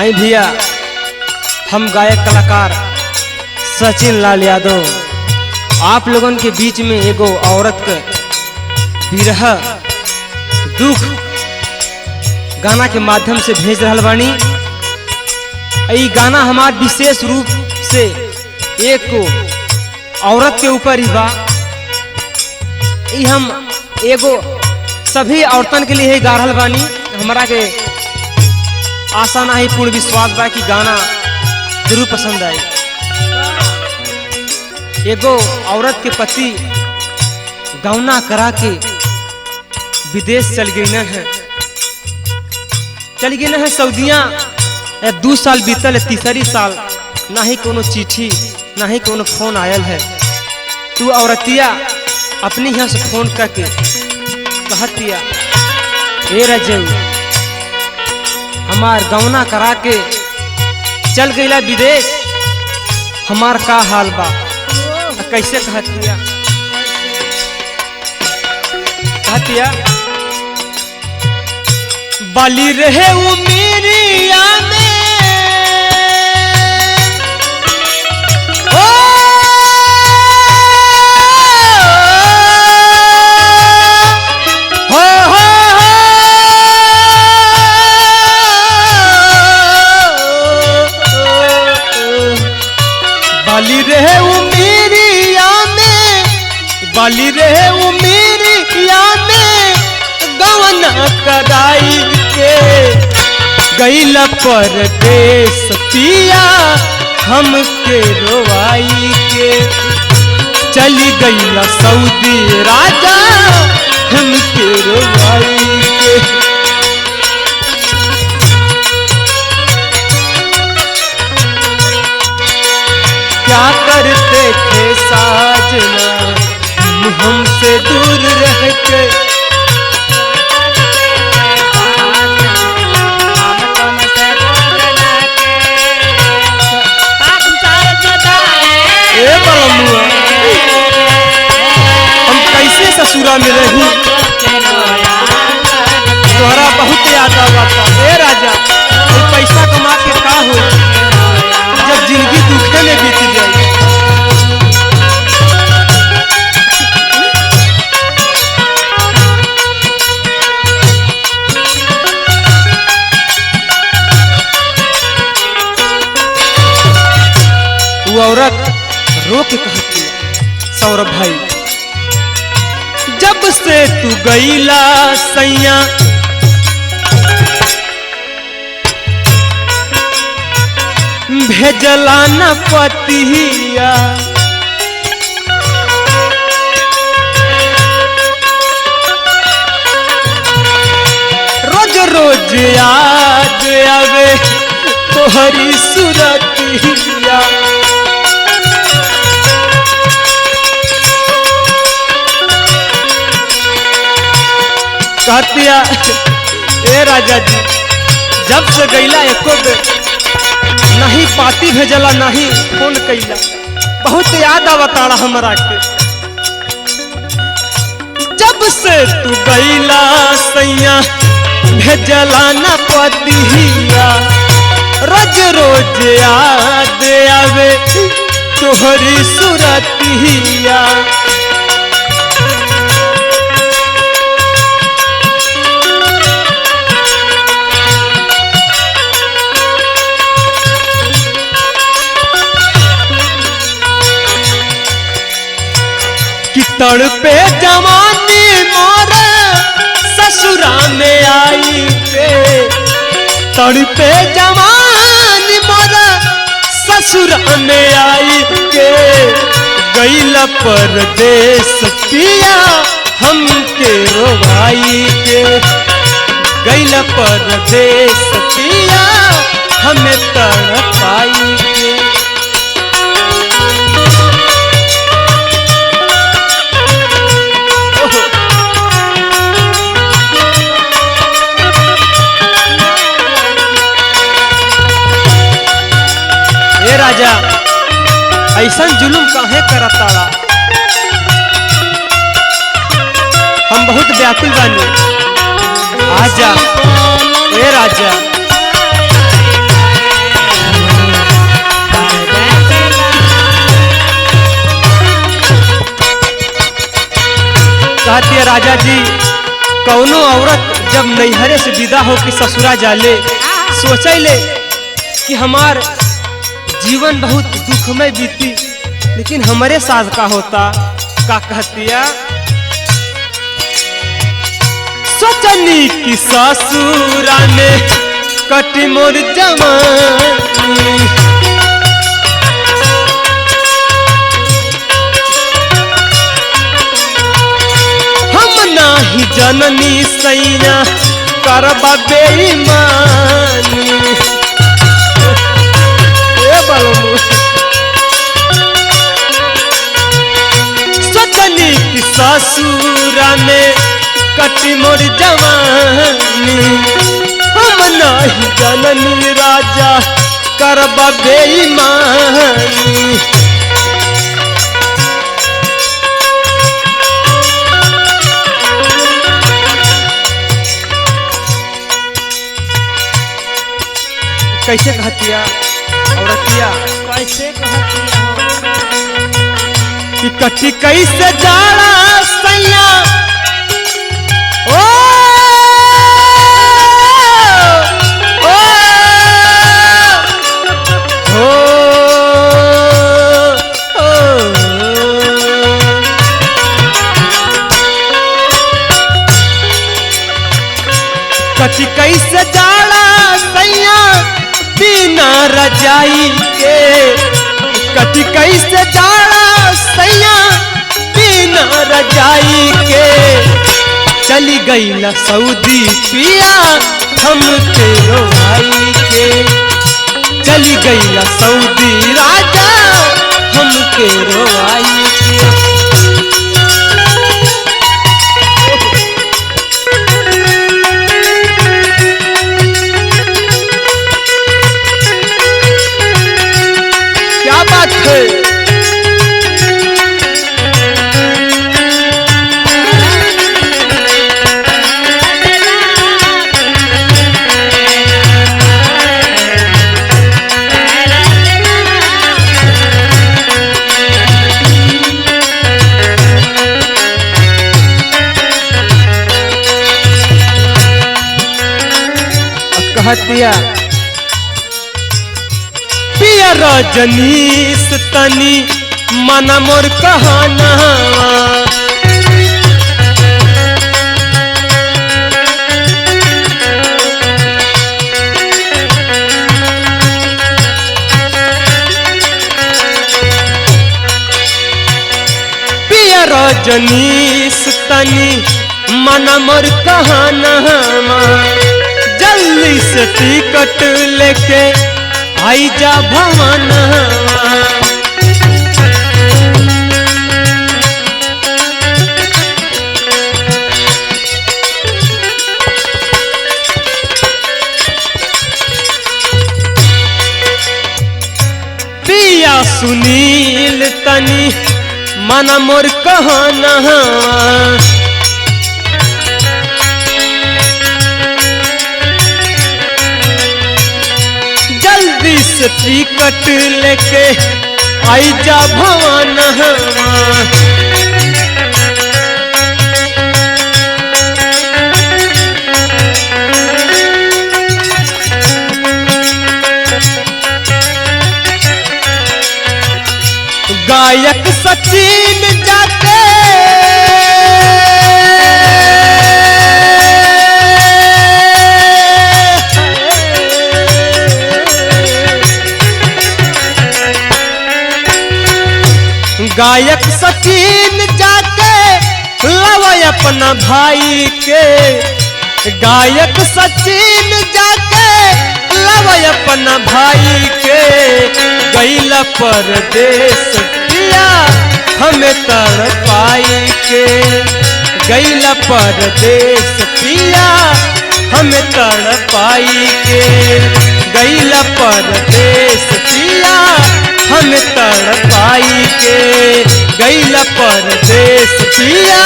आई भैया, हम गायक कलाकार सचिन लाल यादव आप लोगन के बीच में एगो औरत के विरह दुख गाना के माध्यम से भेज रहल बानी। ई गाना हमार विशेष रूप से एक औरत के ऊपर ही बा। ई हम एगो सभी औरतन के लिए ही गा रहल बानी। हमारा के आशा नहीं पूर्ण विश्वास बा कि गाना जरूर पसंद आए। एगो औरत के पति गौना करा के विदेश चल गई है सऊदिया। 2 साल बीतल, तीसरी साल ना ही कोनो चिट्ठी ना ही कोनो फोन आयल है। तू औरतिया अपनी यहाँ से फोन करके कहतिया, ए रजऊ हमार गौना करा के चल गईला विदेश, हमार का हाल बा। कैसे कहतिया बाली रहे वो मेरी आने बाली रहे वो मेरी आने, बाली रहे वो मेरी आने गवना कराई के गईला परदेस पिया हमके रोवाई के। चली गईला सऊदी राजा हमके रोवाई के। क्या करते थे साजना हमसे दूर रह के। हम कैसे ससुरा में रही, तोहरा बहुत याद आता। ए राजा पैसा कमा के का हो जब जिंदगी दुखे में बीत जाए। वो औरत रो के कहती है, सौरभ भाई जब से तू गईला सैया भेजला न पतिया। रोज रोज याद आवे तोहरी सूरतिया। कहतिया, ए राजा जी जब से गईला एको बेर नहीं पाती भेजला नहीं फोन कैला, बहुत याद आवताड़ा हमरा के। जब से तू गईला सैया भेजला न पतिया। रोज रोज याद आवे तोहरी सूरतिया। तड़पे जवानी मोर ससुरा में आई के। तड़पे जवानी मोर ससुरा में आई के गईला परदेस पिया हमके रोवाई के। गईला परदेस पिया हमें तड़पाई के। राजा ऐसा जुलुम काहे करताड़ा, हम बहुत व्याकुल बानी। आजा ए राजा कहती है राजा जी, कौनो औरत जब नैहरे से विदा हो के ससुरा जाले, सोचले कि हमार जीवन बहुत दुखमय बीती, लेकिन हमारे साथ का होता। का कहतिया, सोचनी कि ससुरा में कटी मोर जवानी, हम नाही जननी सैया करबा बेईमानी। सोचनी कि ससुरा में कटी मोर जवानी, हम नहीं जननी राजा करबा बेईमानी। कैसे कहतिया औरतिया, कैसे कहतिया कि कटी कैसे जाड़ा सैया, ओ ओ हो कटी कैसे जाड़ा सैया बिना रजाई के, कटी कैसे जाड़ा सैया बिना रजाई के। चली गई न सऊदी पिया हमके रोवाई के, चली गई न सऊदी राजा हमके रोवाई के। क्या बात है, कहतिया पिया रजनीश तनी मन मोर कहना, पिया रजनीश तनी मन मोर कहना, जल्दी से टिकट लेके आई जा भवन। पिया सुनील तनी मन मोर कहना, जल्दी से टिकट लेके आई जा भवन। गायक सचिन जाके गायक सचिन जाके लवय अपना भाई के, गायक सचिन जाके लवय अपना भाई के। गैला परदेश पिया हमें तड़पाई के, गैला परदेश पिया हमें तड़पाई के, गैला परदेश पिया हमें तड़पाई के, गैला परदेश पिया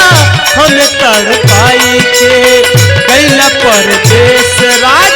हमें तड़पाई के, गैला परदेश राज